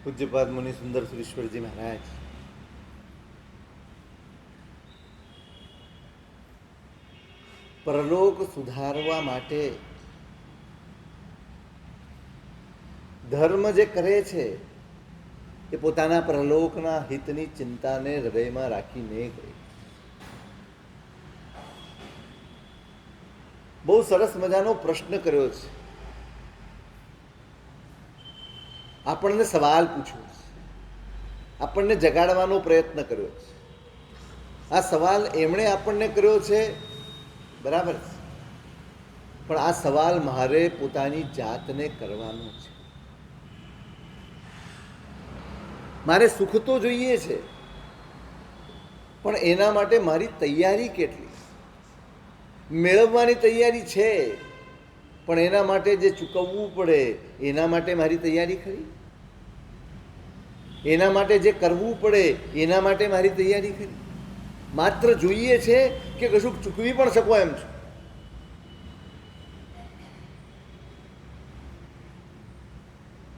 પૂજ્યપાદ મુનિ સુંદર સુરેશ્વરજી મહારાજ પરલોક સુધારવા માટે ધર્મ જે કરે છે એ પોતાના પરલોકના હિતની ચિંતાને હૃદયમાં રાખીને કરે. બહુ સરસ મજાનો પ્રશ્ન કર્યો છે. આપણને સવાલ પૂછ્યો છે, આપણને જગાડવાનો પ્રયત્ન કર્યો છે. આ સવાલ એમણે આપણને કર્યો છે, બરાબર છે, પણ આ સવાલ મારે પોતાની જાતને કરવાનો છે. મારે સુખ તો જોઈએ છે, પણ એના માટે મારી તૈયારી કેટલી? મેળવવાની તૈયારી છે, પણ એના માટે જે ચૂકવવું પડે એના માટે મારી તૈયારી ખરી? એના માટે જે કરવું પડે એના માટે મારી તૈયારી ખરી? માત્ર જોઈએ છે કે કશુંક ચૂકવી પણ શકો એમ છો.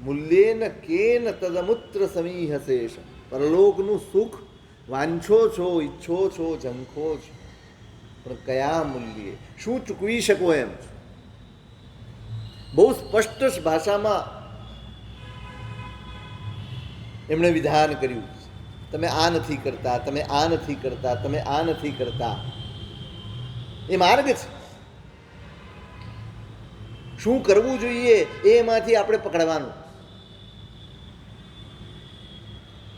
મૂલ્યેન કેન તદમુત્ર સમીહશેષ. પરલોકનું સુખ વાંછો છો, ઈચ્છો છો, ઝંખો છો, પણ કયા મૂલ્યે, શું ચૂકવી શકો એમ છો? બહુ સ્પષ્ટ ભાષામાં એમણે વિધાન કર્યું. તમે આ નથી કરતા, તમે આ નથી કરતા, તમે આ નથી કરતા. એ માર્ગ છે. શું કરવું જોઈએ એમાંથી આપણે પકડવાનું.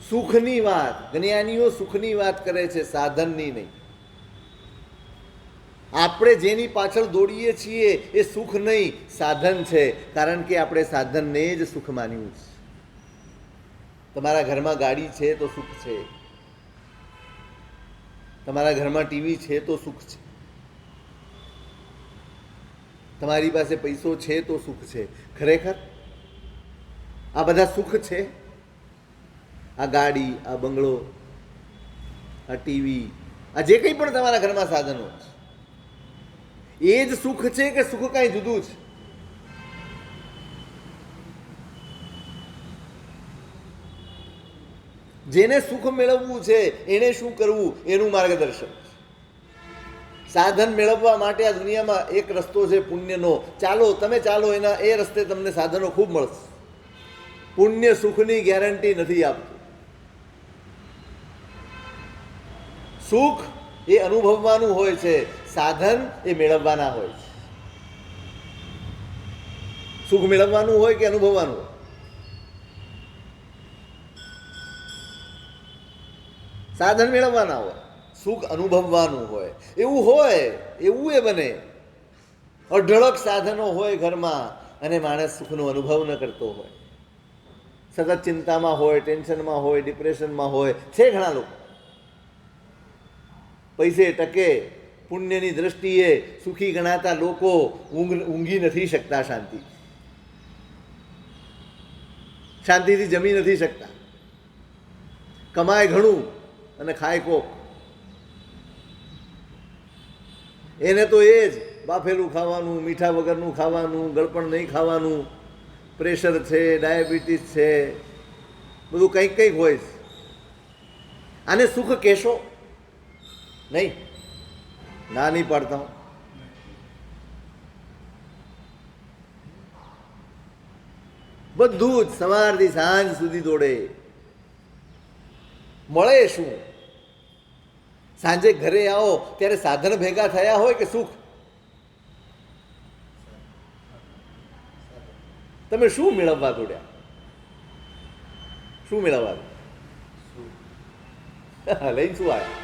સુખની વાત, જ્ઞાનીઓ સુખની વાત કરે છે, સાધનની નહીં. આપણે જેની પાછળ દોડીએ છીએ એ સુખ નહીં, સાધન છે. કારણ કે આપણે સાધનને જ સુખ માન્યું છે. તમારા ઘરમાં ગાડી છે તો સુખ છે, તમારા ઘરમાં ટીવી છે તો સુખ છે, તમારી પાસે પૈસો છે તો સુખ છે. ખરેખર આ બધા સુખ છે? આ ગાડી, આ બંગલો, આ ટીવી, આ જે કંઈ પણ તમારા ઘરમાં સાધનો છે, એ જ સુખ છે કે સુખ કાંઈ જુદું છે? જેને સુખ મેળવવું છે એને શું કરવું એનું માર્ગદર્શન. સાધન મેળવવા માટે આ દુનિયામાં એક રસ્તો છે પુણ્યનો. ચાલો, તમે ચાલો, એના એ રસ્તે તમને સાધનો ખૂબ મળશે. પુણ્ય સુખની ગેરંટી નથી આપતું. સુખ એ અનુભવવાનું હોય છે, સાધન એ મેળવવાના હોય છે. સુખ મેળવવાનું હોય કે અનુભવવાનું હોય? સાધન મેળવવાના હોય, સુખ અનુભવવાનું હોય. એવું હોય, એવું એ બને. અઢળક સાધનો હોય ઘરમાં અને માણસ સુખનો અનુભવ ન કરતો હોય, સતત ચિંતામાં હોય, ટેન્શનમાં હોય, ડિપ્રેશનમાં હોય. છે ઘણા લોકો. પૈસે ટકે પુણ્યની દ્રષ્ટિએ સુખી ગણાતા લોકો ઊંઘી નથી શકતા, શાંતિથી જમી નથી શકતા. કમાય ઘણું અને ખાય કોક. એને તો એ જ બાફેલું ખાવાનું, મીઠા વગરનું ખાવાનું, ગળપણ નહીં ખાવાનું, પ્રેશર છે, ડાયાબિટીસ છે, બધું કંઈક કંઈક હોય. આને સુખ કહેશો? નહીં, ના નહીં પાડતા હું. બધું જ સવારથી સાંજ સુધી દોડે. મળે શું? સાંજે ઘરે આવો ત્યારે સાધન ભેગા થયા હોય કે સુખ? તમે શું મેળવવા દોડ્યા? શું મેળવવા લઈને શું આવ્યા?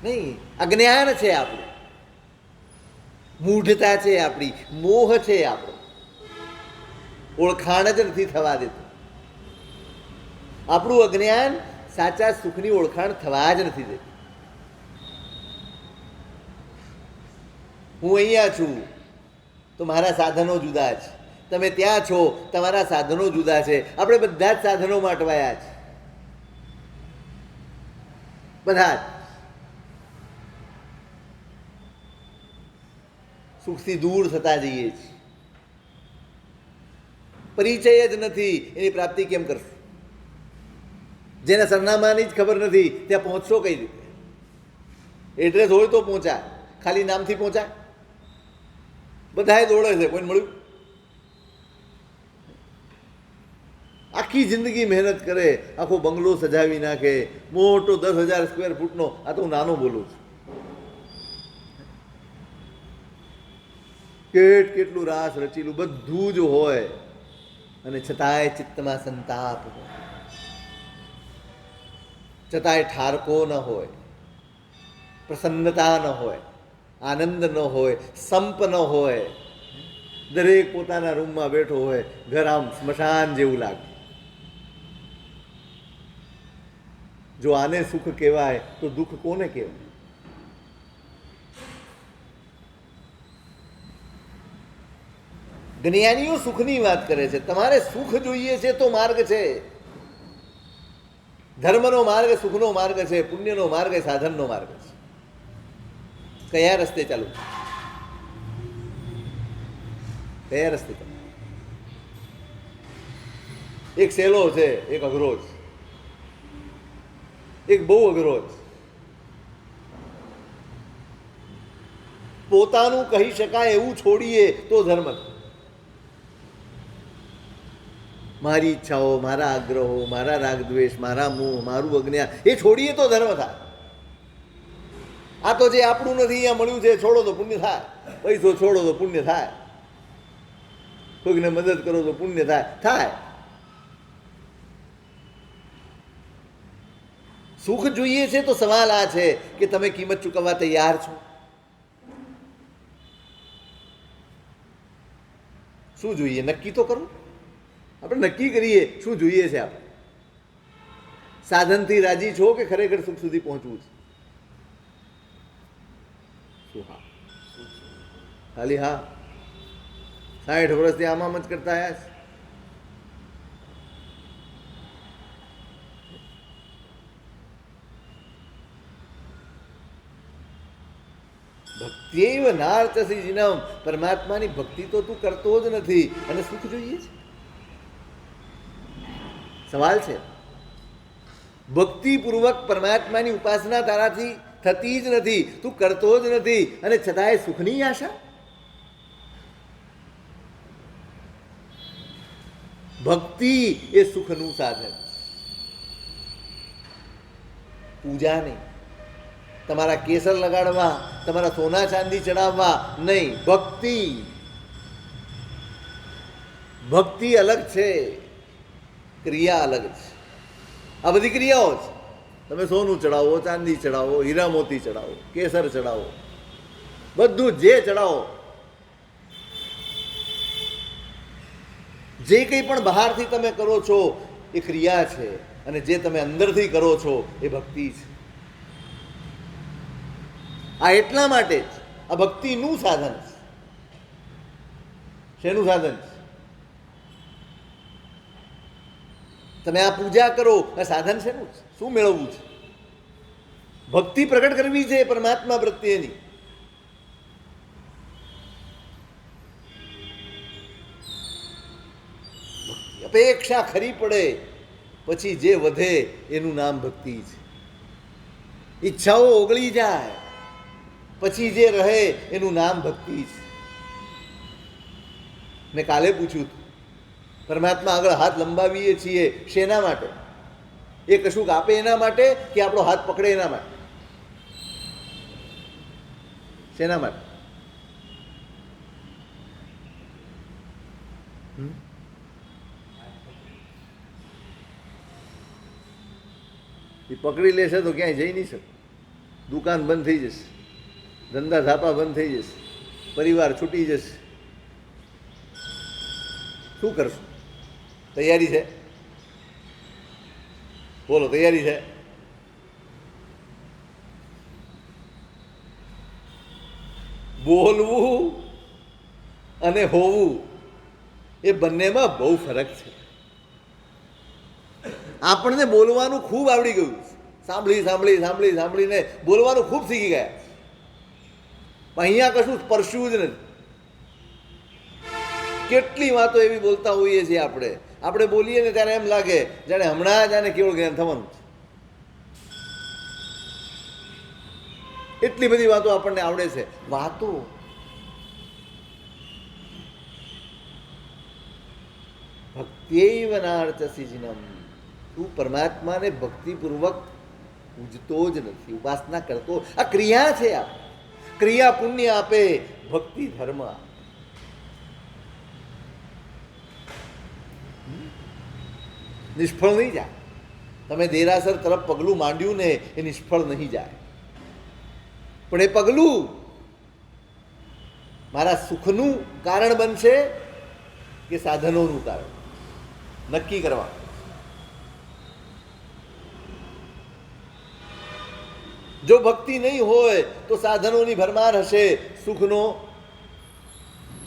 નહીં, અજ્ઞાન છે આપણું, મૂઢતા છે આપણી, મોહ છે આપણો. ઓળખાણ જ નથી થવા દેતું. આપણું અજ્ઞાન સાચા સુખની ઓળખાણ થવા જ નથી દેતું. હું અહીંયા છું તો મારા સાધનો જુદા છે, તમે ત્યાં છો તમારા સાધનો જુદા છે. આપણે બધા જ સાધનોમાં અટવાયા છે, બધા જ. સુખથી દૂર થતા જઈએ છીએ. પરિચય જ નથી, એની પ્રાપ્તિ કેમ કરશું? જેને સરનામાની જ ખબર નથી ત્યાં પહોંચશો કઈ રીતે? એડ્રેસ હોય તો પહોંચાય, ખાલી નામથી પહોંચાય? બધાએ દોડે છે, કોઈને મળ્યું? આખી જિંદગી મહેનત કરે, આખો બંગલો સજાવી નાખે, મોટો 10,000 સ્ક્વેર ફૂટનો, આ તો હું નાનો બોલું છું, કેટલું રાસ રચીલું બધું જ હોય, અને છતાંય ચિત્તમાં સંતાપ હોય, છતાંય ઠારકો ન હોય, પ્રસન્નતા ન હોય, આનંદ ન હોય, સંપ ન હોય. દરેક પોતાના રૂમમાં બેઠો હોય, ઘર આમ સ્મશાન જેવું લાગે. જો આને સુખ કહેવાય તો દુઃખ કોને કહેવાય? જ્ઞાનીઓ સુખની વાત કરે છે. તમારે સુખ જોઈએ છે તો માર્ગ છે. ધર્મનો માર્ગ સુખનો માર્ગ છે, પુણ્યનો માર્ગ એ સાધનનો માર્ગ છે. કયા રસ્તે ચાલુ? કયા રસ્તે ચાલુ? એક સહેલો છે, એક અઘરો છે, એક બહુ અઘરો છે. પોતાનું કહી શકાય એવું છોડીએ તો ધર્મ. મારી ઈચ્છાઓ, મારા આગ્રહો, મારા રાગ દ્વેષ, મારા મોહ, મારું અજ્ઞાન એ છોડીએ તો ધર્મ થાય. આ તો જે આપણું નથી અહીંયા મળ્યું છે, છોડો તો પુણ્ય થાય. પૈસો છોડો તો પુણ્ય થાય. કોઈકને મદદ કરો તો પુણ્ય થાય. સુખ જોઈએ છે તો સવાલ આ છે કે તમે કિંમત ચૂકવવા તૈયાર છો? શું જોઈએ નક્કી તો કરો. આપણે નક્કી કરીએ શું જોઈએ છે. આપણે સાધનથી રાજી છો કે ખરેખર સુખ સુધી પહોંચવું છે? શું? હા, ખાલી હા. 60 વર્ષથી આમ જ કરતા આવ્યા છે. ભક્તિએવ નાર્ચસી જીનમ. પરમાત્માની ભક્તિ તો તું કરતો જ નથી અને સુખ જોઈએ છે? સવાલ છે. ભક્તિપૂર્વક પરમાત્માની ઉપાસના તારાથી થતી જ નથી, તું કરતો જ નથી, અને છતાંય સુખની આશા? ભક્તિ એ સુખનું સાધન, પૂજા નહીં. તમારા કેસર લગાડવા, તમારા સોના ચાંદી ચડાવવા નહીં. ભક્તિ અલગ છે, ક્રિયા અલગ છે. આ બધી ક્રિયાઓ છે. તમે સોનું ચડાવો, ચાંદી ચડાવો, હીરા મોતી ચડાવો, કેસર ચડાવો, બધું જે ચડાવો, જે કંઈ પણ બહારથી તમે કરો છો એ ક્રિયા છે, અને જે તમે અંદરથી કરો છો એ ભક્તિ છે. આ એટલા માટે જ આ ભક્તિનું સાધન છે. શેનું સાધન છે? તમે આ પૂજા કરો, આ સાધન શેનું છે? શું મેળવવું છે? ભક્તિ પ્રગટ કરવી છે પરમાત્મા પ્રત્યેની. અપેક્ષા ખરી પડે પછી જે વધે એનું નામ ભક્તિ છે. ઈચ્છાઓ ઓગળી જાય પછી જે રહે એનું નામ ભક્તિ છે. મેં કાલે પૂછ્યું હતું, પરમાત્મા આગળ હાથ લંબાવીએ છીએ શેના માટે? એ કશુંક આપે એના માટે કે આપણો હાથ પકડે એના માટે? શેના માટે? એ પકડી લેશે તો ક્યાંય જઈ નહીં શકે. દુકાન બંધ થઈ જશે, ધંધા ધાપા બંધ થઈ જશે, પરિવાર છૂટી જશે. શું કરશું? તૈયારી છે? બોલો, તૈયારી છે? બોલવું અને હોવું એ બંનેમાં બહુ ફરક છે. આપણને બોલવાનું ખૂબ આવડી ગયું, સાંભળીને બોલવાનું ખૂબ શીખી ગયા, પણ અહીંયા કશું સ્પર્શ્યું જ નથી. કેટલી વાતો એવી બોલતા હોઈએ છીએ આપણે બોલીએ ને ત્યારે એમ લાગે જાણે હમણાં જ આને કેવળ જ્ઞાન થવાનું છે. એટલી બધી વાતો આપણને આવડે છે. વાતો ભક્ત્યૈવ નાર્ચસી જિનમ. તું પરમાત્માને ભક્તિપૂર્વક પૂજતો જ નથી, ઉપાસના કરતો. આ ક્રિયા છે. આ ક્રિયા પુણ્ય આપે, ભક્તિ ધર્મ આપે. નિષ્ફળ નહીં જાય. તમે દેરાસર તરફ પગલું માંડ્યું ને એ નિષ્ફળ નહીં જાય, પણ એ પગલું મારા સુખનું કારણ બનશે કે સાધનોનું કારણ, નક્કી કરવા. જો ભક્તિ નહીં હોય તો સાધનોની ભરમાર હશે, સુખનો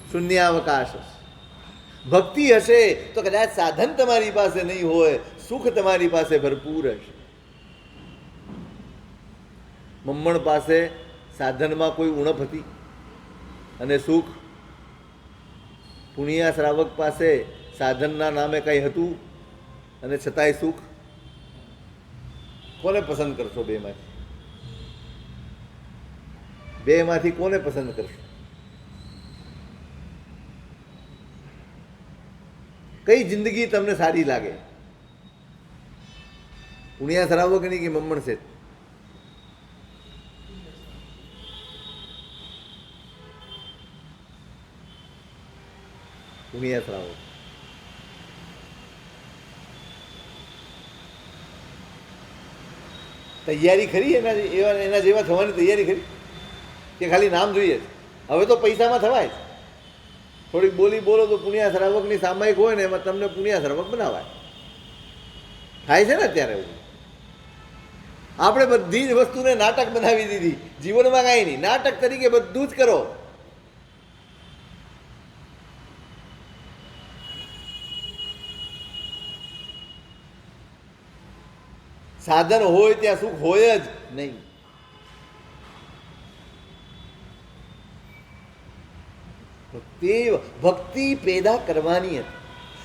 શૂન્યાવકાશ હશે. ભક્તિ હશે તો કદાચ સાધન તમારી પાસે નહીં હોય, સુખ તમારી પાસે ભરપૂર હશે. મમ્મણ પાસે સાધનમાં કોઈ ઉણપ હતી અને સુખ. પુણ્યા શ્રાવક પાસે સાધનના નામે કંઈ હતું અને છતાંય સુખ. કોને પસંદ કરશો? બેમાંથી કોને પસંદ કરશો? કઈ જિંદગી તમને સારી લાગે? પુણ્યા શ્રાવકની કે મમ્મણ છે? પુણ્યા શ્રાવક. તૈયારી ખરી એના જેવા થવાની તૈયારી ખરી કે ખાલી નામ જોઈએ? હવે તો પૈસામાં થવાય. થોડીક બોલી બોલો તો પુણ્યા શ્રાવકની સામાયિક હોય ને એમાં તમને પુણ્યા શ્રાવક બનાવાય. થાય છે ને અત્યારે એવું. આપણે બધી જ વસ્તુને નાટક બનાવી દીધી. જીવનમાં કાંઈ નહીં, નાટક તરીકે બધું જ કરો. સાધન હોય ત્યાં સુખ હોય જ નહીં. ભક્તિ પેદા કરવાની હતી.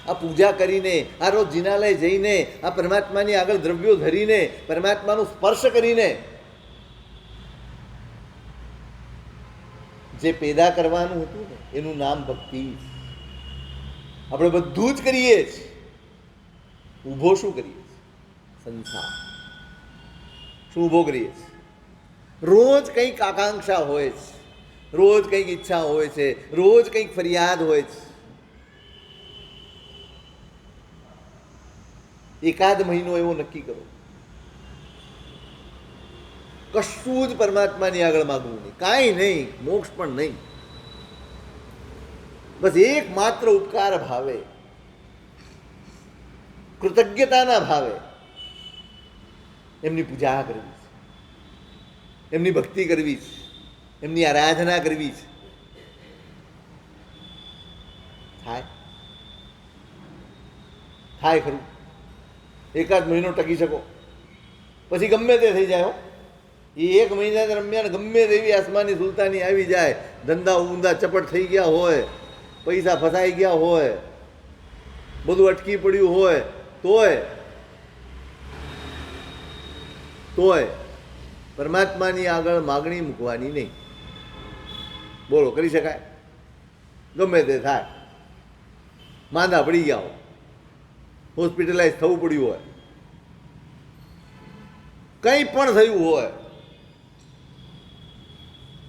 આ પૂજા કરીને, આ રોજ જિનાલય જઈને, આ પરમાત્માની આગળ દ્રવ્યો ધરીને, પરમાત્માનો સ્પર્શ કરીને જે પેદા કરવાનું હતું ને એનું નામ ભક્તિ. આપણે બધું જ કરીએ છીએ. ઊભો શું કરીએ? સંસાર. શું ઊભો કરીએ? રોજ કંઈક આકાંક્ષા હોય છે, રોજ કંઈક ઈચ્છા હોય છે, રોજ કંઈક ફરિયાદ હોય છે. એકાદ મહિનો એવો નક્કી કરો, કશું જ પરમાત્માની આગળ માગવું નહીં, કાંઈ નહીં, મોક્ષ પણ નહીં. બસ એકમાત્ર ઉપકાર ભાવે, કૃતજ્ઞતાના ભાવે એમની પૂજા કરવી છે, એમની ભક્તિ કરવી છે, એમની આરાધના કરવી છે. થાય ખરું? એકાદ મહિનો ટકી શકો, પછી ગમે તે થઈ જાય. એ એક મહિના દરમિયાન ગમે તેવી આસમાની સુલતાની આવી જાય, ધંધા ઊંધા ચપટ થઈ ગયા હોય, પૈસા ફસાઈ ગયા હોય, બધું અટકી પડ્યું હોય, તોય પરમાત્માની આગળ માગણી મૂકવાની નહીં. બોલો, કરી શકાય? ગમે તે થાય, માંદા પડી ગયા હોય, હોસ્પિટલાઇઝ થવું પડ્યું હોય, કંઈ પણ થયું હોય,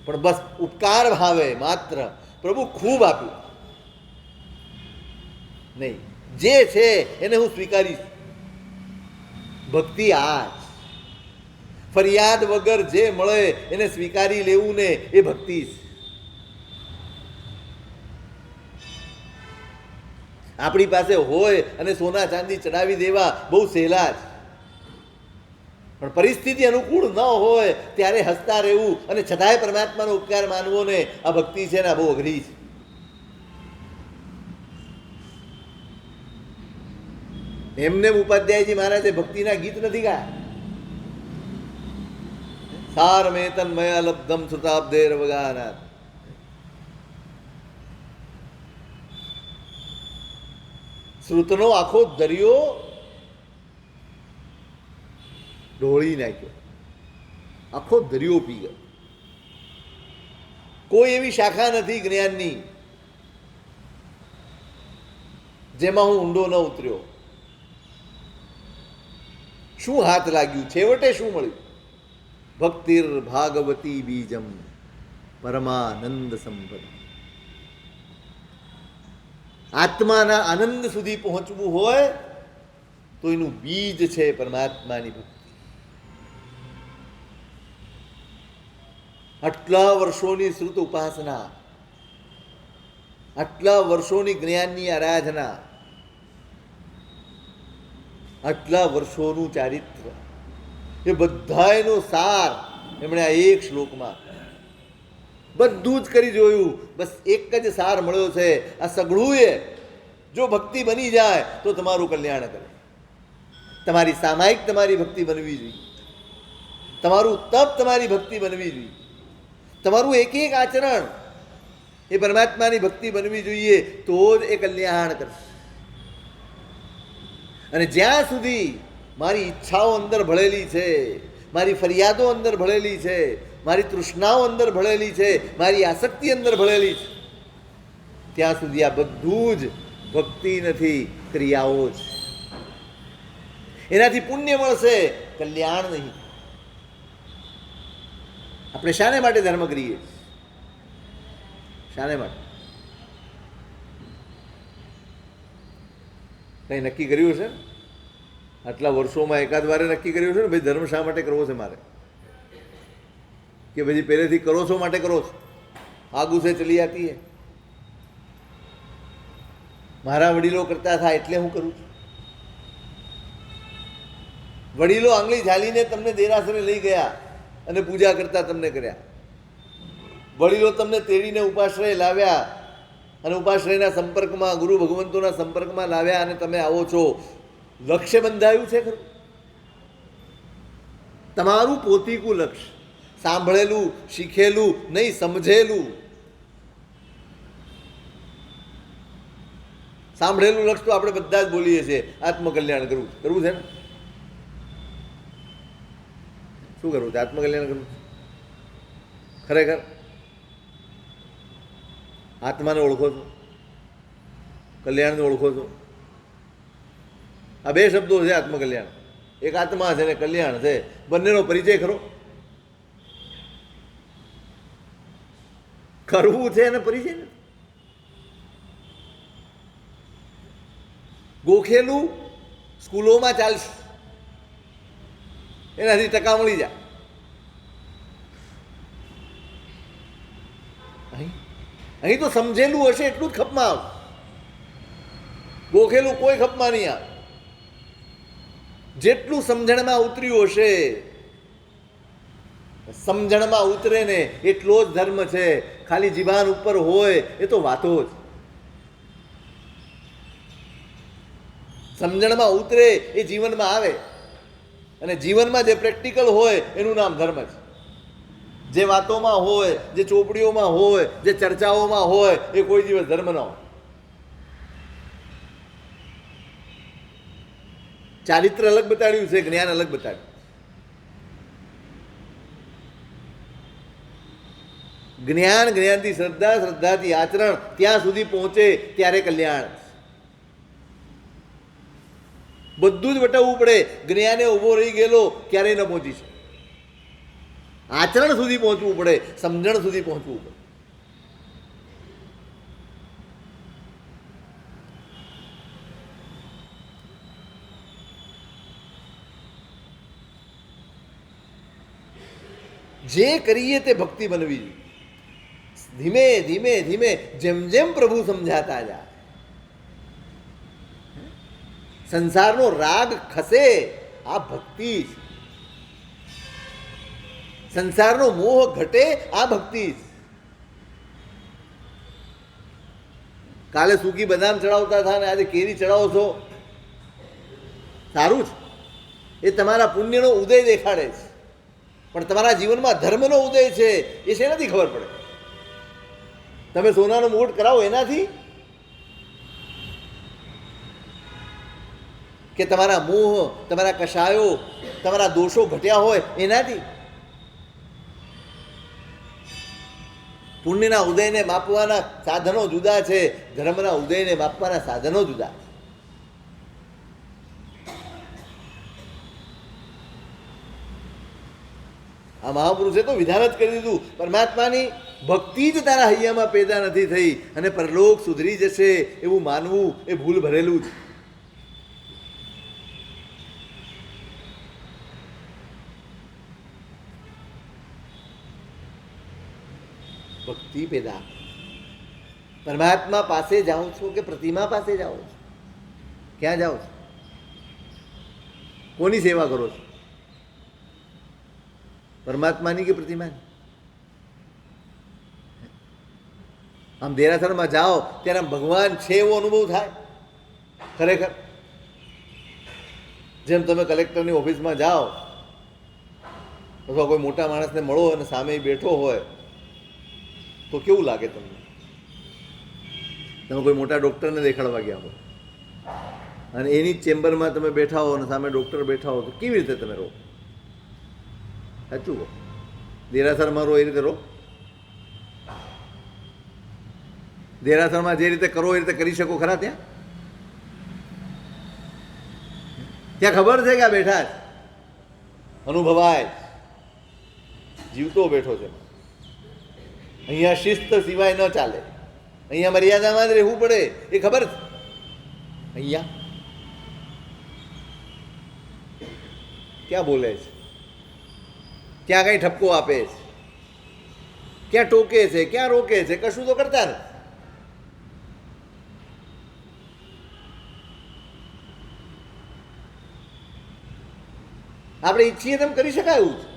પણ બસ ઉપકાર ભાવે માત્ર પ્રભુ ખૂબ આપ્યું નહીં, જે છે એને હું સ્વીકારીશ. ભક્તિ આ જ. ફરિયાદ વગર જે મળે એને સ્વીકારી લેવું ને એ ભક્તિ છે. આપણી પાસે હોય અને સોના ચાંદી ચડાવી દેવા બહુ સહેલા છે, પણ પરિસ્થિતિ અનુકૂળ ન હોય ત્યારે હસતા રહેવું અને છતાંય પરમાત્માનો ઉપકાર માનવો ને આ ભક્તિ છે ને આ બહુ અઘરી છે. એમને ઉપાધ્યાયજી મહારાજે ભક્તિના ગીત નથી ગાયા. સાર મેતન મયા લબ્ધમ સુતાબ્દેર વગાનાથ. શ્રુતનો આખો દરિયો ઢોળી નાખ્યો, આખો દરિયો પી ગયો. કોઈ એવી શાખા નથી જ્ઞાનની જેમાં હું ઊંડો ન ઉતર્યો. શું હાથ લાગ્યું? છેવટે શું મળ્યું? ભક્તિર ભાગવતી બીજમ પરમાનંદ સંપદ. આત્માના આનંદ સુધી પહોંચવું હોય તો એનું બીજ છે પરમાત્માની ભક્તિ. આટલા વર્ષોની શ્રુત ઉપાસના, આટલા વર્ષોની જ્ઞાનની આરાધના, આટલા વર્ષોનું ચારિત્ર, એ બધાનો સાર એમણે આ એક શ્લોકમાં બધું જ કરી જોયું. બસ એક જ સાર મળ્યો છે. આ સઘળુંએ જો ભક્તિ બની જાય તો તમારું કલ્યાણ કરે. તમારી સામાયિક તમારી ભક્તિ બનવી જોઈએ, તમારું તપ તમારી ભક્તિ બનવી જોઈએ, તમારું એક એક આચરણ એ પરમાત્માની ભક્તિ બનવી જોઈએ. તો જ એ કલ્યાણ કરશે. અને જ્યાં સુધી મારી ઈચ્છાઓ અંદર ભળેલી છે, મારી ફરિયાદો અંદર ભળેલી છે, મારી તૃષ્ણાઓ અંદર ભળેલી છે, મારી આસક્તિ અંદર ભળેલી છે, ત્યાં સુધી આ બધું જ ભક્તિ નથી, ક્રિયાઓ જ. એનાથી પુણ્ય મળશે, કલ્યાણ નહીં. આપણે શાને માટે ધર્મ કરીએ? શાને માટે? કંઈ નક્કી કર્યું છે? આટલા વર્ષોમાં એકાદ વારે નક્કી કર્યું છે ને ભાઈ ધર્મ શા માટે કરવો છે મારે? કે પછી પહેલેથી કરો છો માટે કરો છો? આગુ સે ચલી આતી હે. મારા વડીલો કરતા હતા એટલે હું કરું છું. વડીલો આંગળી ઝાલીને તમને દેરાસરે લઈ ગયા અને પૂજા કરતા તમને કર્યા. વડીલો તમને તેડીને ઉપાશ્રય લાવ્યા અને ઉપાશ્રયના સંપર્કમાં, ગુરુ ભગવંતોના સંપર્કમાં લાવ્યા અને તમે આવો છો. લક્ષ્ય બંધાયું છે ખરું? તમારું પોતીકું લક્ષ્ય, સાંભળેલું, શીખેલું નહીં, સમજેલું. સાંભળેલું લક્ષ્ય તો આપણે બધા જ બોલીએ છીએ, આત્મકલ્યાણ કરવું. કરવું છે ને? શું કરવું છે? આત્મકલ્યાણ કરવું. ખરેખર આત્માને ઓળખો છો? કલ્યાણને ઓળખો છો? આ બે શબ્દો છે આત્મકલ્યાણ. એક આત્મા છે ને કલ્યાણ છે. બંનેનો પરિચય ખરો? કરવું છે અને પરિચય ને. ગોખેલું સ્કૂલોમાં ચાલશે, એનાથી ટકા મળી જાય. અહીં તો સમજેલું હશે એટલું જ ખપમાં આવે, ગોખેલું કોઈ ખપમાં નહીં આવે. જેટલું સમજણમાં ઉતર્યું હશે, સમજણમાં ઉતરે ને એટલો જ ધર્મ છે. ખાલી જીવાન ઉપર હોય એ તો વાતો જ. સમજણમાં ઉતરે એ જીવનમાં આવે, અને જીવનમાં જે પ્રેક્ટિકલ હોય એનું નામ ધર્મ છે. જે વાતોમાં હોય, જે ચોપડીઓમાં હોય, જે ચર્ચાઓમાં હોય એ કોઈ દિવસ ધર્મ ન હોય. ચારિત્ર અલગ બતાડ્યું છે, જ્ઞાન અલગ બતાડ્યું. જ્ઞાન, જ્ઞાનથી શ્રદ્ધા, શ્રદ્ધાથી આચરણ, ત્યાં સુધી પહોંચે ત્યારે કલ્યાણ. બધું જ વટાવવું પડે. જ્ઞાને ઊભો રહી ગયેલો ક્યારેય ન પહોંચી શકે. આચરણ સુધી પહોંચવું પડે, સમજણ સુધી પહોંચવું પડે. જે કરીએ તે ભક્તિ બનવી જોઈએ. ધીમે ધીમે ધીમે જેમ જેમ પ્રભુ સમજાતા જાય, સંસારનો રાગ ખસે. આ ભક્તિ જ. સંસારનો મોહ ઘટે. આ ભક્તિ જ. કાલે સૂકી બદામ ચડાવતા હતા ને આજે કેરી ચડાવો છો, સારું જ. એ તમારા પુણ્યનો ઉદય દેખાડે છે. પણ તમારા જીવનમાં ધર્મનો ઉદય છે એ શેનાથી ખબર પડે? તમે સોનાનો મુકુટ કરાવો એનાથી? કે તમારા મોહ, તમારા કશાયો, તમારા દોષો ઘટ્યા હોય એનાથી? પુણ્યના ઉદયને માપવાના સાધનો જુદા છે, ધર્મના ઉદયને માપવાના સાધનો જુદા. આ મહાપુરુષે તો વિધાન જ કરી દીધું, પરમાત્માની ભક્તિ જ તારા હૈયામાં પેદા નથી થઈ અને પરલોક સુધરી જશે એવું માનવું એ ભૂલ ભરેલું જ. ભક્તિ પેદા. પરમાત્મા પાસે જાઓ છો કે પ્રતિમા પાસે જાઓ છો? ક્યાં જાઓ છો? કોની સેવા કરો છો? પરમાત્માની કે પ્રતિમાની? આમ દેરાસરમાં જાઓ ત્યારે ભગવાન છે એવો અનુભવ થાય ખરેખર? જેમ તમે કલેક્ટરની ઓફિસમાં જાઓ અથવા કોઈ મોટા માણસને મળો અને સામે બેઠો હોય તો કેવું લાગે તમને? તમે કોઈ મોટા ડૉક્ટરને દેખાડવા ગયા હો અને એની જ ચેમ્બરમાં તમે બેઠા હો અને સામે ડૉક્ટર બેઠા હો તો કેવી રીતે તમે રહો? સાચું કહો. દેરાસરમાં રહો એ રીતે રહો? દેરાસરમાં જે રીતે કરો એ રીતે કરી શકો ખરા? ત્યાં ખબર છે કે આ બેઠા છે, અનુભવાય, જીવતો બેઠો છે. અહીંયા શિસ્ત સિવાય ન ચાલે, અહીંયા મર્યાદામાં જ રહેવું પડે એ ખબર છે. અહીંયા ક્યાં બોલે છે, ક્યાં કઈ ઠપકો આપે છે, ક્યાં ટોકે છે, ક્યાં રોકે છે, કશું તો કરતા નથી. આપણે ઈચ્છીએ તેમ કરી શકાય એવું છે.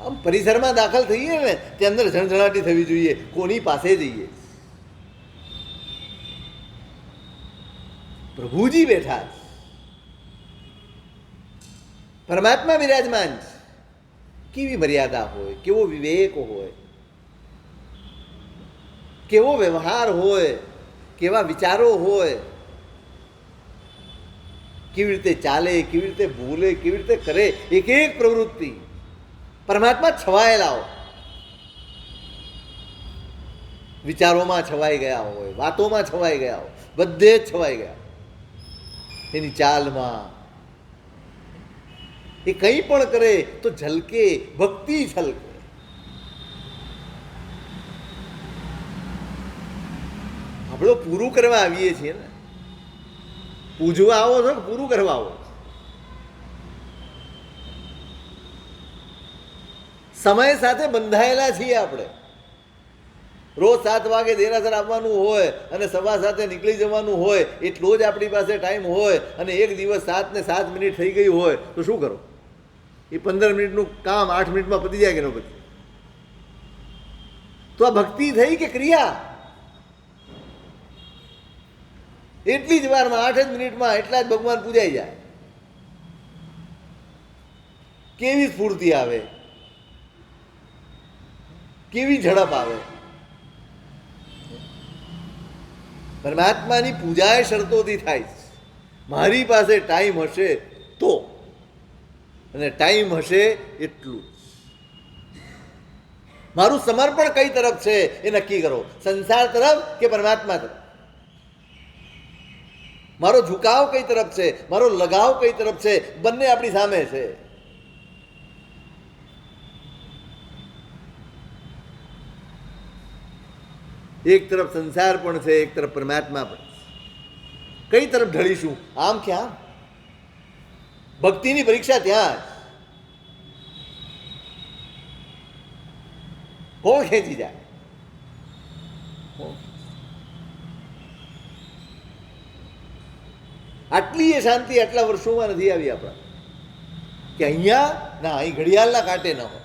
આમ પરિસરમાં દાખલ થઈએ ને તે અંદર ઝણઝણાટી થવી જોઈએ. કોની પાસે જઈએ? પ્રભુજી બેઠા છે, પરમાત્મા બિરાજમાન છે. કેવી મર્યાદા હોય, કેવો વિવેક હોય, કેવો વ્યવહાર હોય, કેવા વિચારો હોય, કેવી રીતે ચાલે, કેવી રીતે બોલે, કેવી રીતે કરે, એક એક પ્રવૃત્તિ પરમાત્મા છવાયેલા હોય, વિચારોમાં છવાઈ ગયા હોય, વાતોમાં છવાઈ ગયા હોય, બધે જ છવાઈ ગયા. એની ચાલમાં એ કંઈ પણ કરે તો ઝલકે, ભક્તિ ઝલકે. આપણે પૂરું કરવા આવીએ છીએ ને, પૂજવા આવો છો કે પૂરું કરવા આવો? સમય સાથે બંધાયેલા છીએ આપણે. રોજ 7 વાગે દેરાસર આવવાનું હોય અને 7:15 નીકળી જવાનું હોય, એટલો જ આપણી પાસે ટાઈમ હોય અને એક દિવસ 7 ને 7 મિનિટ થઈ ગઈ હોય તો શું કરો? એ 15 મિનિટનું કામ 8 મિનિટમાં પતી જાય કે ન પતી? તો આ ભક્તિ થઈ કે ક્રિયા? એટલી જ વારમાં 8 જ મિનિટમાં એટલા જ ભગવાન પૂજાઈ જાય. કેવી સ્ફૂર્તિ આવે, કેવી ઝડપ આવે. પરમાત્માની પૂજા એ શરતોથી થાય છે. મારી પાસે ટાઈમ હશે તો, અને ટાઈમ હશે એટલું. મારું સમર્પણ કઈ તરફ છે એ નક્કી કરો. સંસાર તરફ કે પરમાત્મા તરફ? મારો ઝુકાવ કઈ તરફ છે, મારો લગાવ કઈ તરફ છે? બંને આપણી સામે છે. એક તરફ સંસાર પણ છે, એક તરફ પરમાત્મા પણ છે. કઈ તરફ ઢળીશું? આમ કે આમ? ભક્તિની પરીક્ષા ત્યાં જ. કોણ ખેંચી જાય? આટલી એ શાંતિ આટલા વર્ષોમાં નથી આવી આપણા કે અહીંયા ના, અહીં ઘડિયાળના કાંટે ન હોય.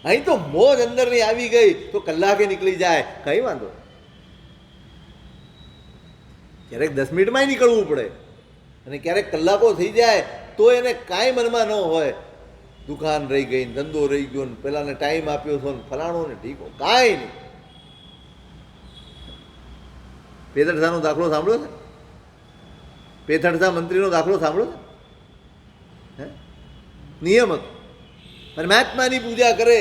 અહીં તો મોજ અંદરની આવી ગઈ તો કલાકે નીકળી જાય, કઈ વાંધો. ક્યારેક 10 મિનિટમાં નીકળવું પડે અને ક્યારેક કલાકો થઈ જાય તો એને કાંઈ મનમાં ન હોય દુકાન રહી ગઈ, ધંધો રહી ગયો, ને પેલાને ટાઈમ આપ્યો હતો, ને ફલાણો ને ઠીકો, કાંઈ નહીં. પેથડસાનો દાખલો સાંભળ્યો છે? પેથડસા મંત્રીનો દાખલો સાંભળ્યો છે? હે? નિયમ હતો, પરમાત્માની પૂજા કરે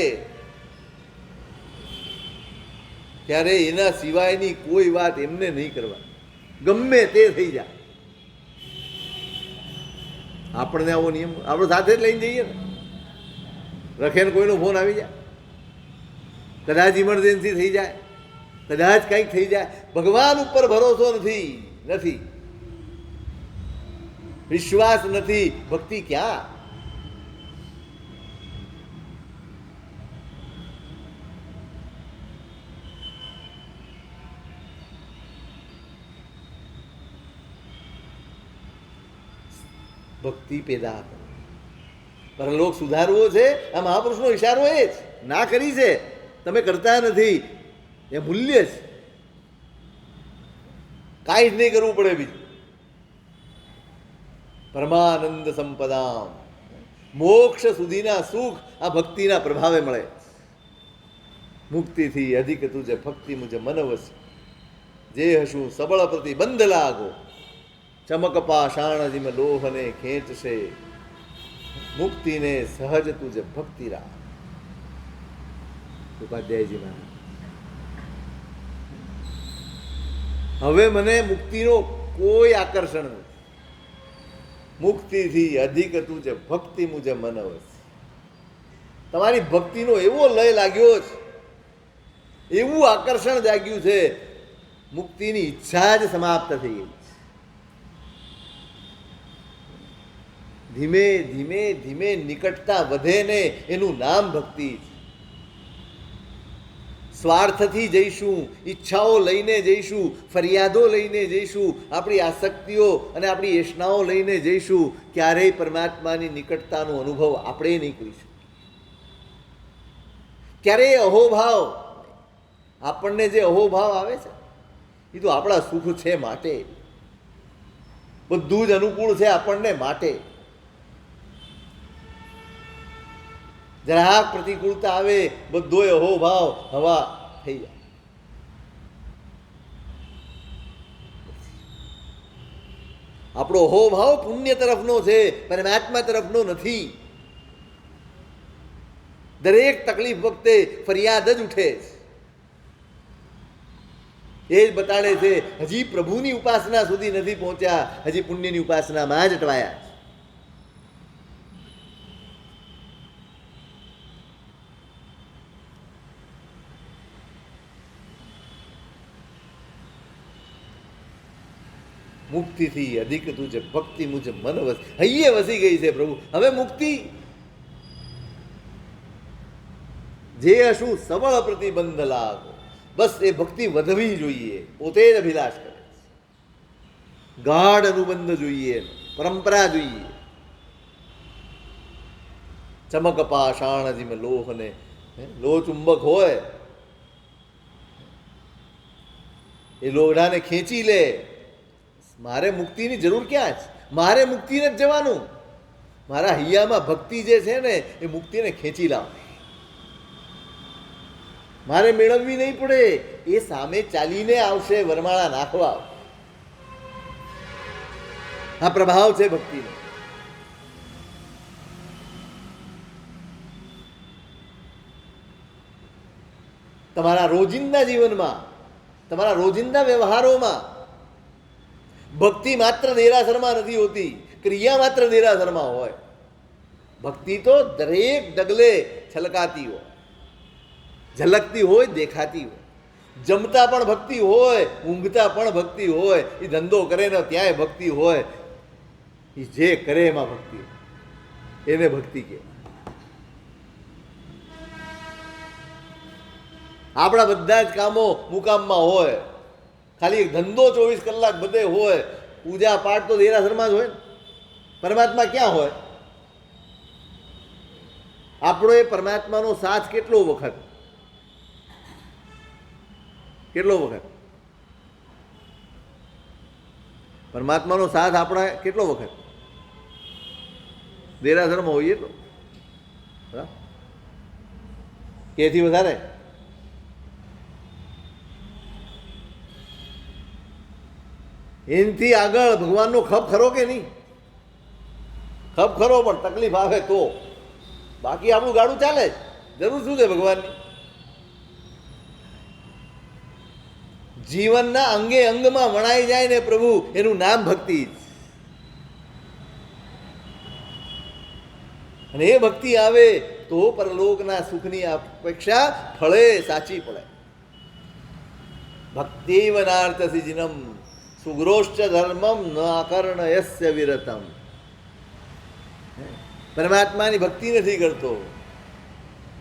ત્યારે એના સિવાયની કોઈ વાત એમને નહીં કરવાની, ગમે તે થઈ જાય. આપણને આવો નિયમ આપણે સાથે જ લઈને જઈએ ને. રખેને કોઈનો ફોન આવી જાય, કદાચ ઇમરજન્સી થઈ જાય, કદાચ કંઈક થઈ જાય, ભગવાન ઉપર ભરોસો નથી, વિશ્વાસ નથી, ભક્તિ ક્યાં? ભક્તિ પેદા કરો. પરલોક સુધારવો છે, આ મહાપુરુષનો ઈશારો એ જ. ના કરી છે, તમે કરતા નથી, એ મૂલ્ય છે. કાંઈ જ નહીં કરવું પડે બીજું. પરમાનંદ સંપદામ, મોક્ષ સુધીના સુખ આ ભક્તિના પ્રભાવે મળે. મુક્તિથી અધિક તુજે ભક્તિ મુજે મનવસ, જે હશું સબળ પ્રતિ બંધ લાગો, ચમક પાષાણ જીમ લોહને ખેંચશે, મુક્તિને સહજ તુજે ભક્તિ રા. ઉપાધ્યાયજી મહારાજ. હવે મને મુક્તિનો કોઈ આકર્ષણ નથી. મુક્તિથી અધિક તુજે ભક્તિ મુજે મનવસ. તમારી ભક્તિનો એવો લય લાગ્યો છે, એવું આકર્ષણ જાગ્યું છે, મુક્તિની ઈચ્છા જ સમાપ્ત થઈ ગઈ. ધીમે ધીમે ધીમે નિકટતા વધે ને એનું નામ ભક્તિ છે. સ્વાર્થથી જઈશું, ઈચ્છાઓ લઈને જઈશું, ફરિયાદો લઈને જઈશું, આપણી આસક્તિઓ અને આપણી એશનાઓ લઈને જઈશું, ક્યારેય પરમાત્માની નિકટતાનો અનુભવ આપણે નહીં કરીશું. ક્યારેય અહોભાવ, આપણને જે અહોભાવ આવે છે એ તો આપણા સુખ છે માટે, બધું જ અનુકૂળ છે આપણને માટે. જરાક પ્રતિકૂળતા આવે, બધોય અહોભાવ હવા થઈ જાય. આપણો અહોભાવ પુણ્ય તરફનો છે, પરમાત્મા તરફનો નથી. દરેક તકલીફ વખતે ફરિયાદ જ ઉઠે છે. એ જ બતાડે છે હજી પ્રભુની ઉપાસના સુધી નથી પહોંચ્યા, હજી પુણ્યની ઉપાસનામાં જ અટવાયા. મુક્તિથી અધિક તુજે ભક્તિ મુજબ મન વસ, હૈયે વસી ગઈ છે પ્રભુ. હવે મુક્તિ જે હશું સબળ પ્રતિબંધ લાગો, બસ એ ભક્તિ વધવી જોઈએ. પોતે જ અભિલાષ કરે, ગાઢ અનુબંધ જોઈએ, પરંપરા જોઈએ. ચમક પાષાણ જીમ લોહને, લોહ ચુંબક હોય એ લોઢાને ખેંચી લે. મારે મુક્તિની જરૂર ક્યાં છે? મારે મુક્તિને જ જવાનું. મારા હૈયામાં ભક્તિ જે છે ને એ મુક્તિને ખેંચી લાવે. મારે મેળવવી નહીં પડે, એ સામે ચાલીને આવશે વરમાળા નાખવા. આ પ્રભાવ છે ભક્તિનો. તમારા રોજિંદા જીવનમાં, તમારા રોજિંદા વ્યવહારોમાં ભક્તિ માત્ર દેરાસરમાં નથી હોતી, ક્રિયા માત્ર દેરાસરમાં હોય. ભક્તિ તો દરેક ડગલે છલકાતી હોય, ઝલકતી હોય, દેખાતી હોય. જમતા પણ ભક્તિ હોય, ઊંઘતા પણ ભક્તિ હોય. એ ધંધો કરે ને ત્યાંય ભક્તિ હોય. એ જે કરે એમાં ભક્તિ હોય, એને ભક્તિ કહેવાય. આપણા બધા જ કામો મુકામમાં હોય, ખાલી એક ધંધો 24 કલાક બધે હોય, પૂજા પાઠ તો દેરાસરમાં જ હોય ને. પરમાત્મા ક્યાં હોય? આપણો એ પરમાત્માનો સાથ કેટલો વખત પરમાત્માનો સાથ આપણા કેટલો વખત દેરાસરમાં હોઈએ તો કે એથી વધારે? એનાથી આગળ ભગવાનનો ખપ ખરો કે નહીં? ખપ ખરો, પણ તકલીફ આવે તો. બાકી આપણું ગાડું ચાલે જ. જરૂર શું છે ભગવાનની? જીવનના અંગે અંગમાં વણાઈ જાય ને પ્રભુ, એનું નામ ભક્તિ. અને એ ભક્તિ આવે તો પરલોકના સુખની અપેક્ષા ફળે સાચી પડે. ભક્તિવનાર્થ સિજનમ સુગ્રોશ્ચ ધર્મમ ન આકર્ણયસ્ય વિરતમ. પરમાત્માની ભક્તિ નથી કરતો,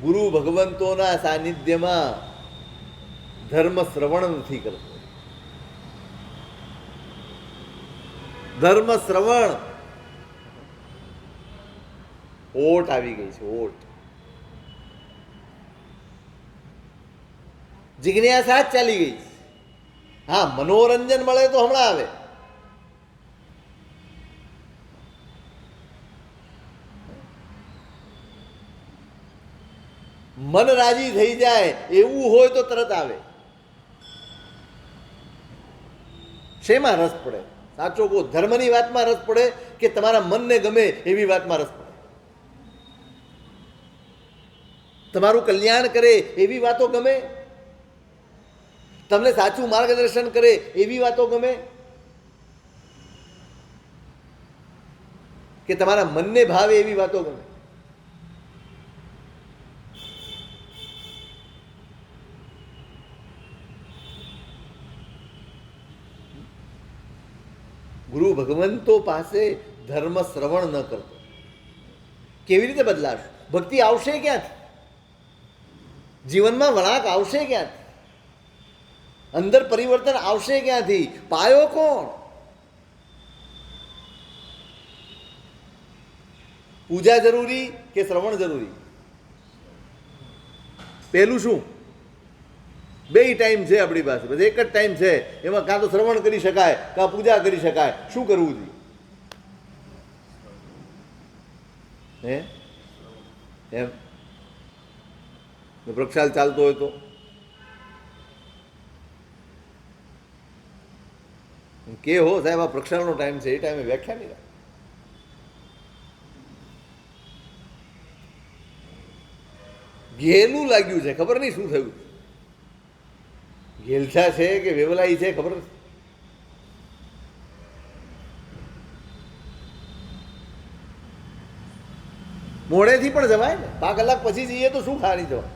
ગુરુ ભગવંતોના સાનિધ્યમાં ધર્મ શ્રવણ નથી કરતો. ધર્મ શ્રવણ, ઓટ આવી ગઈ છે, ઓટ. જિજ્ઞાસા જ ચાલી ગઈ છે. હા, મનોરંજન મળે તો હમણાં આવે. મન રાજી થઈ જાય એવું હોય તો તરત આવે. શેમાં રસ પડે? સાચો કહો, ધર્મની વાતમાં રસ પડે કે તમારા મનને ગમે એવી વાતમાં રસ પડે? તમારું કલ્યાણ કરે એવી વાતો ગમે? તમને સાચું માર્ગદર્શન કરે એવી વાતો ગમે? કે તમારા મનને ભાવે એવી વાતો ગમે? ગુરુ ભગવંતો પાસે ધર્મ શ્રવણ ન કરતો કેવી રીતે બદલાશે? ભક્તિ આવશે ક્યાંથી? જીવનમાં વળાંક આવશે ક્યાંથી? અંદર પરિવર્તન આવશે ક્યાંથી? પાયો કોણ? પૂજા જરૂરી કે શ્રવણ જરૂરી? પહેલું શું? બે ટાઈમ છે આપણી પાસે, બસ એક જ ટાઈમ છે. એમાં કાં તો શ્રવણ કરી શકાય, કાં પૂજા કરી શકાય. શું કરવું જોઈએ? હે એમ પ્રક્ષાલ ચાલતો હોય તો કે હો સાહેબ આ પ્રક્ષાલનો ટાઈમ છે, એ ટાઈમે વ્યાખ્યા નહીં. ઘેલું લાગ્યું છે, ખબર નહીં શું થયું. ઘેલછા છે કે વેવલાઈ છે ખબર નથી. મોડેથી પણ જવાય ને. 5 કલાક પછી જઈએ તો શું ખાવાની જવાય?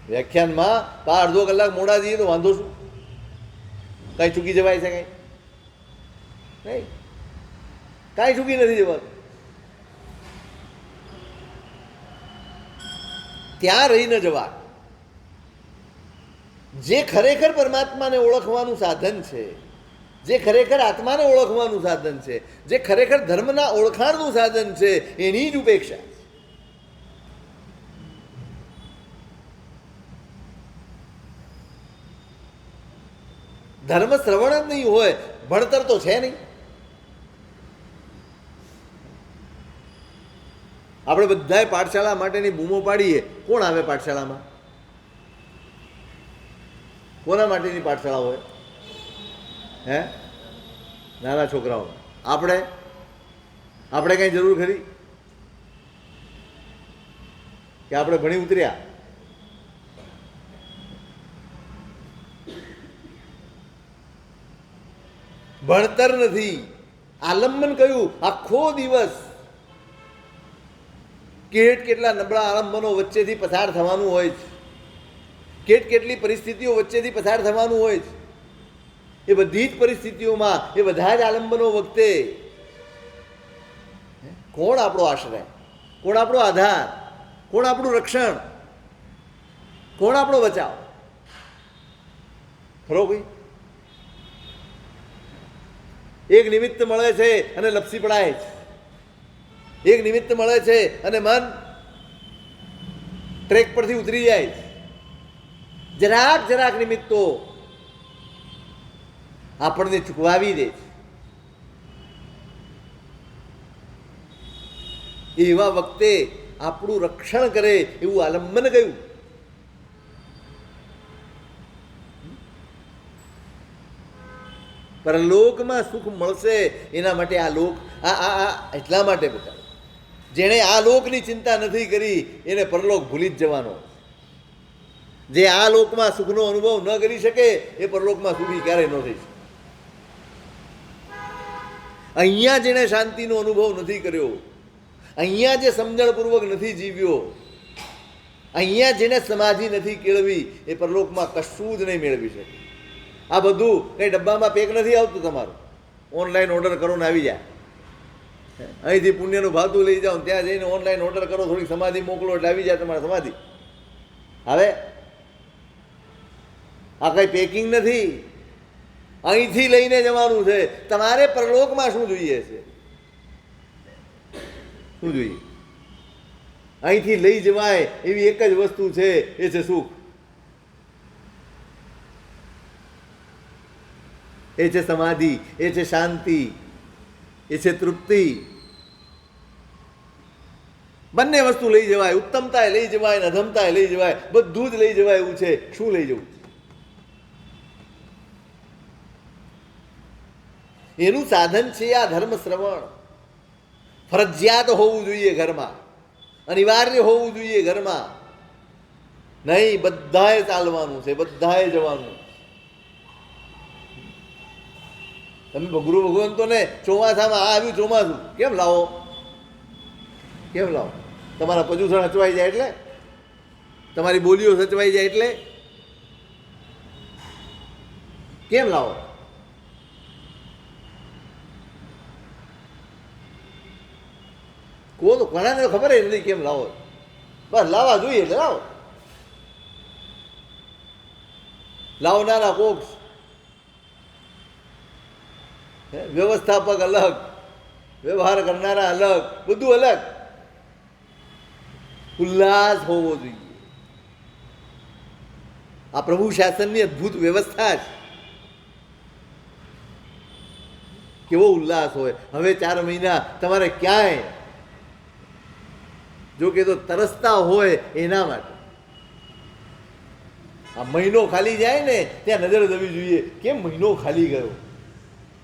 વ્યાખ્યાનમાં અડધો કલાક મોડા જઈએ તો વાંધો શું? કાંઈ ચૂકી જવાય છે? કાંઈ નહીં, કાંઈ ચૂકી નથી જવાતું. ત્યાં રહીને જવા. જે ખરેખર પરમાત્માને ઓળખવાનું સાધન છે, જે ખરેખર આત્માને ઓળખવાનું સાધન છે, જે ખરેખર ધર્મના ઓળખાણનું સાધન છે, એની જ ઉપેક્ષા. ધર્મ શ્રવણ જ નહીં હોય, ભણતર તો છે નહીં. આપણે બધાય પાઠશાળા માટેની બૂમો પાડીએ, કોણ આવે પાઠશાળામાં? કોના માટેની પાઠશાળા હોય? હે? નાના છોકરાઓ. આપણે કઈ જરૂર ખરી કે આપણે ભણી ઉતર્યા? ભણતર નથી, આલંબન કયું? આખો દિવસ કેટલા નબળા આલંબનો વચ્ચેથી પસાર થવાનું હોય છે, કેટલી પરિસ્થિતિઓ વચ્ચેથી પસાર થવાનું હોય છે. એ બધી જ પરિસ્થિતિઓમાં, એ બધા જ આલંબનો વખતે કોણ આપણો આશ્રય? કોણ આપણો આધાર? કોણ આપણું રક્ષણ? કોણ આપણો બચાવ? ખરો ભાઈ? એક નિમિત્ત મળે છે અને લપસી પડાય છે. એક નિમિત્ત મળે છે અને મન ટ્રેક પરથી ઉતરી જાય છે. જરાક નિમિત્તો આપણને ચૂકવાવી દે છે. એવા વખતે આપણું રક્ષણ કરે એવું આલંબન કયું? પરલોકમાં સુખ મળશે એના માટે આ લોક આ એટલા માટે બતાવે. જેણે આ લોકની ચિંતા નથી કરી એને પરલોક ભૂલી જ જવાનો. જે આ લોકમાં સુખનો અનુભવ ન કરી શકે એ પરલોકમાં સુખી ક્યારેય ન થઈ શકે. અહીંયા જેણે શાંતિનો અનુભવ નથી કર્યો, અહીંયા જે સમજણપૂર્વક નથી જીવ્યો, અહીંયા જેને સમાધિ નથી કેળવી એ પરલોકમાં કશું જ નહીં મેળવી શકે. આ બધું કંઈ ડબ્બામાં પેક નથી આવતું. તમારું ઓનલાઈન ઓર્ડર કરો ને આવી જાય. અહીંથી પુણ્યનું ભાતું લઈ જાઓ, ત્યાં જઈને ઓનલાઈન ઓર્ડર કરો, થોડીક સમાધિ મોકલો એટલે આવી જાય તમારે સમાધિ. હવે આ કંઈ પેકિંગ નથી, અહીંથી લઈને જવાનું છે. તમારે પરલોકમાં શું જોઈએ છે? શું જોઈએ? અહીંથી લઈ જવાય એવી એક જ વસ્તુ છે, એ છે સુખ, એ છે સમાધિ, એ છે શાંતિ, એ છે તૃપ્તિ. બંને વસ્તુ લઈ જવાય, ઉત્તમતાએ લઈ જવાય ને અધમતાએ લઈ જવાય, બધું જ લઈ જવાય એવું છે. શું લઈ જવું? એનું સાધન છે આ ધર્મ શ્રવણ. ફરજિયાત હોવું જોઈએ ઘરમાં, અનિવાર્ય હોવું જોઈએ ઘરમાં. નહીં, બધાએ ચાલવાનું છે, બધાએ જવાનું. તમે ગુરુ ભગવંતોને ચોમાસામાં આ આવ્યું ચોમાસું કેમ લાવો? કેમ લાવો? તમારા પ્રદૂષણ સચવાઈ જાય એટલે? તમારી બોલીઓ સચવાઈ જાય એટલે? કેમ લાવો? કહો તો, ઘણાને ખબર જ નથી કેમ લાવો. બસ લાવવા જોઈએ એટલે લાવો. લાવનારા કોક, વ્યવસ્થાપક અલગ, વ્યવહાર કરનારા અલગ, બધું અલગ. ઉલ્લાસ હોવો જોઈએ. આ પ્રભુ શાસનની અદ્ભુત વ્યવસ્થા છે. કેવો ઉલ્લાસ હોય. હવે 4 મહિના તમારે ક્યાંય જો કે તો તરસતા હોય એના માટે. આ મહિનો ખાલી જાય ને ત્યાં નજર જવી જોઈએ, કેમ મહિનો ખાલી ગયો?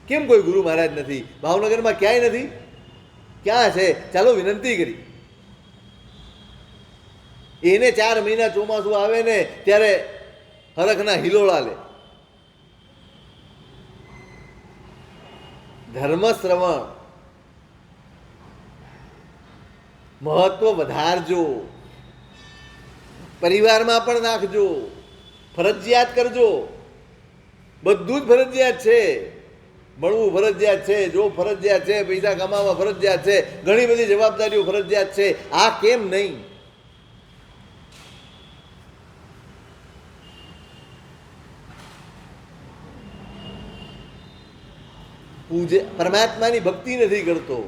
કેમ કોઈ ગુરુ મહારાજ નથી? ભાવનગરમાં ક્યાંય નથી? ક્યાં છે? ચાલો વિનંતી કરી. એને 4 મહિના ચોમાસું આવે ને ત્યારે હરખના હિલોળા લે. ધર્મ શ્રવણ મહત્વ વધારજો, પરિવારમાં પણ નાખજો, ફરજિયાત કરજો. બધું જ ફરજિયાત છે. મળવું ફરજિયાત છે, જો ફરજિયાત છે, પૈસા કમાવા ફરજિયાત છે, ઘણી બધી જવાબદારીઓ ફરજિયાત છે. આ કેમ નહીં? પરમાત્માની ભક્તિ નથી કરતો,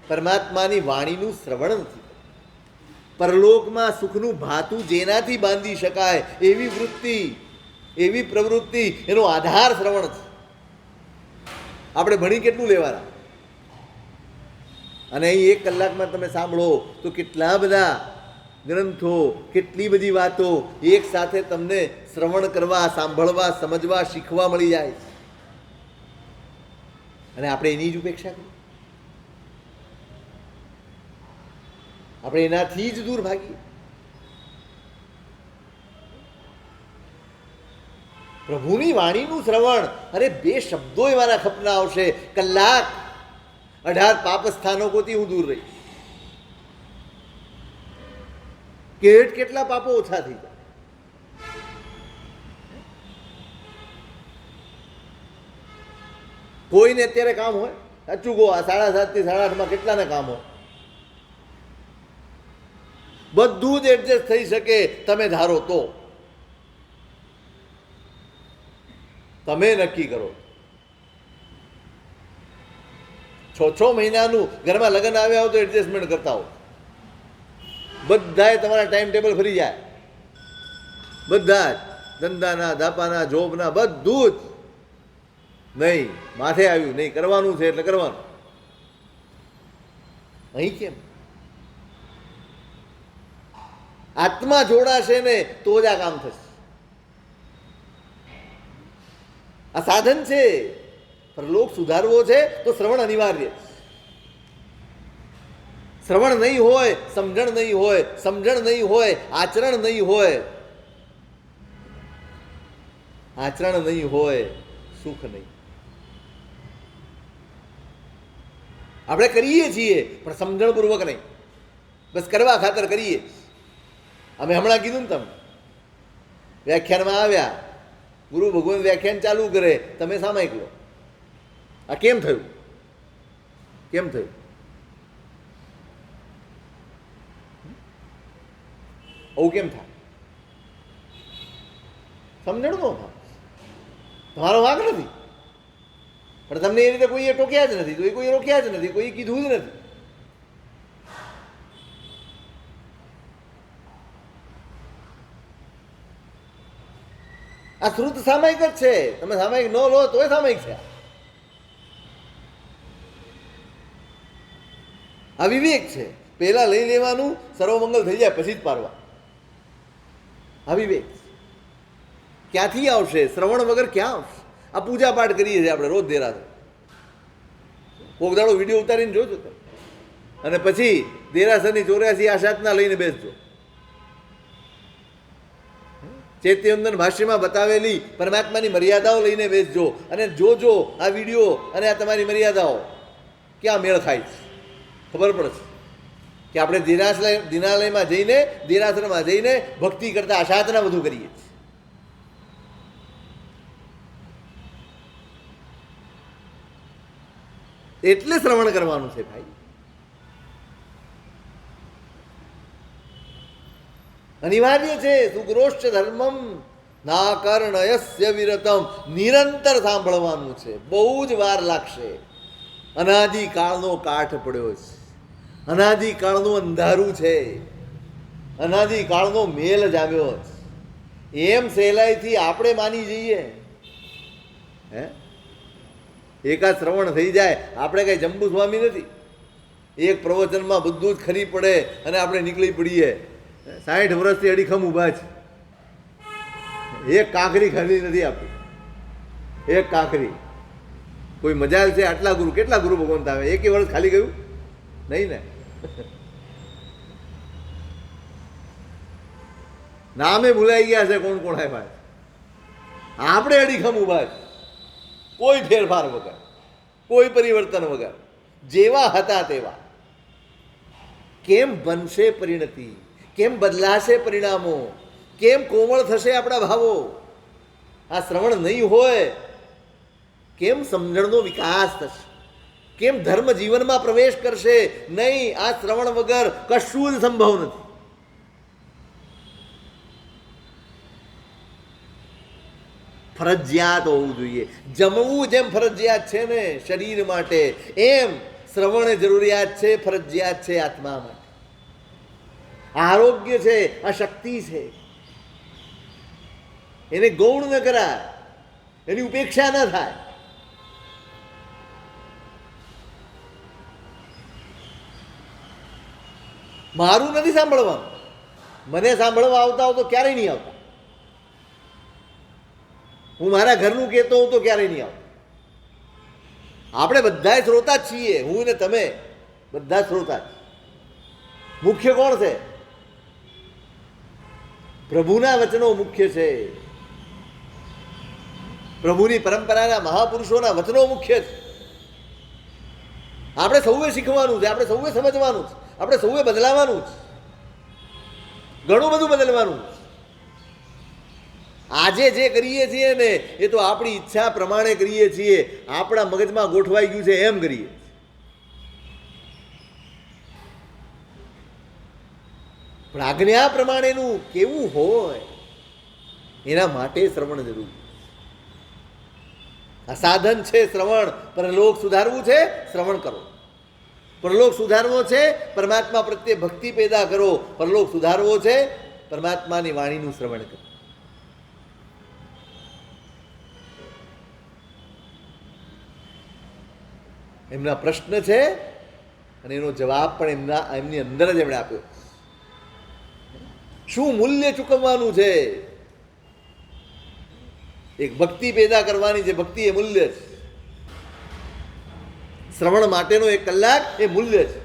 પરમાત્માની વાણીનું શ્રવણ નથી. પરલોકમાં સુખનું ભાતું જેનાથી બાંધી શકાય એવી વૃત્તિ, એવી પ્રવૃત્તિ, એનો આધાર શ્રવણ છે. આપણે ભણી કેટલું લેવાના? અને અહીં 1 કલાકમાં તમે સાંભળો તો કેટલા બધા ગ્રંથો, કેટલી બધી વાતો એક સાથે તમને શ્રવણ કરવા, સાંભળવા, સમજવા, શીખવા મળી જાય. અને આપણે એની જ ઉપેક્ષા કરીએ. આપણે એનાથી જ દૂર ભાગીએ. પ્રભુની વાણીનું શ્રવણ, અરે 2 શબ્દો એવાના ખપના આવશે. કલાક 18 પાપ સ્થાનકોથી હું દૂર રહીશ. કેટલા પાપો ઓછા થઈ જાય. કોઈને અત્યારે કામ હોય, સાચું કહો, આ 7:30 થી 8:30 કેટલાને કામ હોય? બધું જ એડજસ્ટ થઈ શકે તમે ધારો તો. તમે નક્કી કરો. 6 મહિનાનું ઘરમાં લગ્ન આવ્યા હો તો એડજસ્ટમેન્ટ કરતા હો. બધાએ તમારા ટાઈમ ટેબલ ફરી જાય. બધા જ ધંધાના, ધાપાના, જોબના, બધું જ. નહીં, માથે આવ્યું, નહીં કરવાનું છે એટલે કરવાનું. અહીં કેમ? આત્મા જોડાશે ને તો જ આ કામ થશે. આ સાધન છે, પણ લોક સુધારવો છે તો શ્રવણ અનિવાર્ય છે. શ્રવણ નહીં હોય, સમજણ નહીં હોય, સમજણ નહીં હોય, આચરણ નહીં હોય, આચરણ નહીં હોય, સુખ નહીં. આપણે કરીએ છીએ પણ સમજણપૂર્વક નહીં, બસ કરવા ખાતર કરીએ. અમે હમણાં કીધું ને, તમે વ્યાખ્યાનમાં આવ્યા, ગુરુ ભગવાન વ્યાખ્યાન ચાલુ કરે, તમે સામાયિક લો. આ કેમ થયું? કેમ થયું? આવું કેમ થાય? સમજણ નો થાય. તમારો વાંક નથી, પણ તમને એ રીતે કોઈએ ટોક્યા જ નથી, તો એ કોઈ રોક્યા જ નથી, કોઈ કીધું જ નથી. આ શ્રુત સામાયિક જ છે. તમે સામાયિક ન લો તોય સામાયિક છે. આ વિવેક છે. પહેલા લઈ લેવાનું, સર્વમંગલ થઈ જાય પછી જ પારવા. આ વિવેક ક્યાંથી આવશે? શ્રવણ વગર ક્યાં આવશે? આ પૂજા પાઠ કરીએ છીએ આપણે રોજ દેરાસર. કોક દાડો વિડીયો ઉતારીને જોજો તમે, અને પછી દેરાસરની 84 આશાતના લઈને બેસજો. ચૈત્યવંદન ભાષ્યમાં બતાવેલી પરમાત્માની મર્યાદાઓ લઈને બેસજો અને જોજો આ વિડીયો અને આ તમારી મર્યાદાઓ ક્યાં મેળ ખાય છે. ખબર પડશે કે આપણે દિનાલયમાં જઈને, દેરાસરમાં જઈને ભક્તિ કરતા આશાતના બધું કરીએ છીએ. એટલે શ્રવણ કરવાનું છે ભાઈ. અનિવાર્ય છે. સુગ્રોશ્ચ ધર્મમ ના કર્ણયસ્ય વિરતમ. નિરંતર સાંભળવાનું છે. બહુ જ વાર લાગશે. અનાદિકાળનો કાઠ પડ્યો છે, અનાદિકાળનું અંધારું છે, અનાદિકાળનો મેલ જામ્યો છે. એમ સહેલાઈથી આપણે માની જઈએ? હે, એકાદ શ્રવણ થઈ જાય, આપણે કઈ જંબુ સ્વામી નથી. એક પ્રવચનમાં બધું જ ખરી પડે અને આપણે નીકળી પડીએ. 60 વર્ષથી અડીખમ ઊભા છે, એક કાંકરી ખાધી નથી આપી. એક કાંકરી. કોઈ મજાલ છે? આટલા ગુરુ, કેટલા ગુરુ ભગવંત આવે? એક વર્ષ ખાલી ગયું નહીં ને? નામે ભૂલાઈ ગયા છે કોણ કોણ આવ્યા. આપણે અડીખમ ઊભા છે, કોઈ ફેરફાર વગર, કોઈ પરિવર્તન વગર, જેવા હતા તેવા. કેમ બનશે પરિણતિ? કેમ બદલાશે પરિણામો? કેમ કોમળ થશે આપણા ભાવો? આ શ્રવણ નહીં હોય કેમ સમજણનો વિકાસ થશે? કેમ ધર્મ જીવનમાં પ્રવેશ કરશે નહીં? આ શ્રવણ વગર કશું જ સંભવ નથી. ફરજિયાત હોવું જોઈએ. જમવું જેમ ફરજિયાત છે ને શરીર માટે, એમ શ્રવણ જરૂરિયાત છે, ફરજિયાત છે આત્મા માટે. આરોગ્ય છે, આ શક્તિ છે. એને ગૌણ ન કરાય, એની ઉપેક્ષા ન થાય. મારું નથી સાંભળવાનું. મને સાંભળવા આવતા હો તો ક્યારેય નહીં આવતા. હું મારા ઘરનું કહેતો હોઉં તો ક્યારેય નહીં આવતા. આપણે બધા શ્રોતા જ છીએ, હું ને તમે બધા શ્રોતા. મુખ્ય કોણ છે? પ્રભુના વચનો મુખ્ય છે. પ્રભુની પરંપરાના મહાપુરુષોના વચનો મુખ્ય છે. આપણે સૌએ શીખવાનું છે, આપણે સૌએ સમજવાનું છે, આપણે સૌએ બદલાવાનું છે. ઘણું બધું બદલવાનું છે. આજે જે કરીએ છીએ ને એ તો આપણી ઈચ્છા પ્રમાણે કરીએ છીએ, આપણા મગજમાં ગોઠવાઈ ગયું છે એમ કરીએ. પણ આજ્ઞા પ્રમાણેનું કેવું હોય એના માટે શ્રવણ જરૂરી. આ સાધન છે શ્રવણ. પરલોક સુધારવું છે, શ્રવણ કરો. પરલોક સુધારવો છે, પરમાત્મા પ્રત્યે ભક્તિ પેદા કરો. પરલોક સુધારવો છે, પરમાત્માની વાણીનું શ્રવણ કરો. એમના પ્રશ્ન છે અને એનો જવાબ પણ એમની અંદર જ એમણે આપ્યો. શું મૂલ્ય ચૂકવવાનું છે? એક ભક્તિ પેદા કરવાની છે. ભક્તિ એ મૂલ્ય છે. શ્રવણ માટેનો 1 કલાક એ મૂલ્ય છે.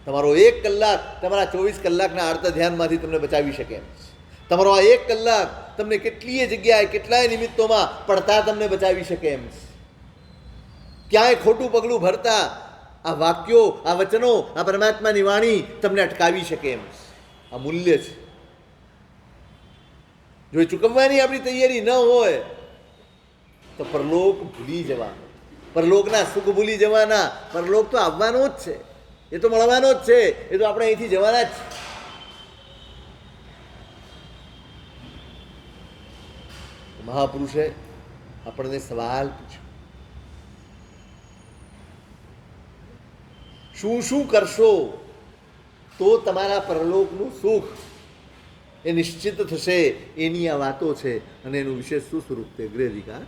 તમારો 1 કલાક તમારા 24 કલાકના આર્ત ધ્યાનમાંથી તમને બચાવી શકે એમ છે. તમારો આ 1 કલાક તમને કેટલીય જગ્યાએ કેટલાય નિમિત્તોમાં પડતા તમને બચાવી શકે એમ છે. ક્યાંય ખોટું પગલું ભરતા આ વાક્યો, આ વચનો, આ પરમાત્માની વાણી તમને અટકાવી શકે એમ છે. આ મૂલ્ય છે. જો એ ચૂકવવાની આપણી તૈયારી ન હોય તો પરલોક ભૂલી જવાનો, પરલોકના સુખ ભૂલી જવાના. પરલોક તો આવવાનો જ છે, એ તો મળવાનો જ છે, એ તો આપણે અહીંથી જવાના જ છે. મહાપુરુષે આપણને સવાલ પૂછ્યો, શું શું કરશો તો તમારા પરલોકનું સુખ એ નિશ્ચિત થશે? એની આ વાતો છે અને એનું વિશેષ શું સ્વરૂપ તે ગૃહ અધિકાર.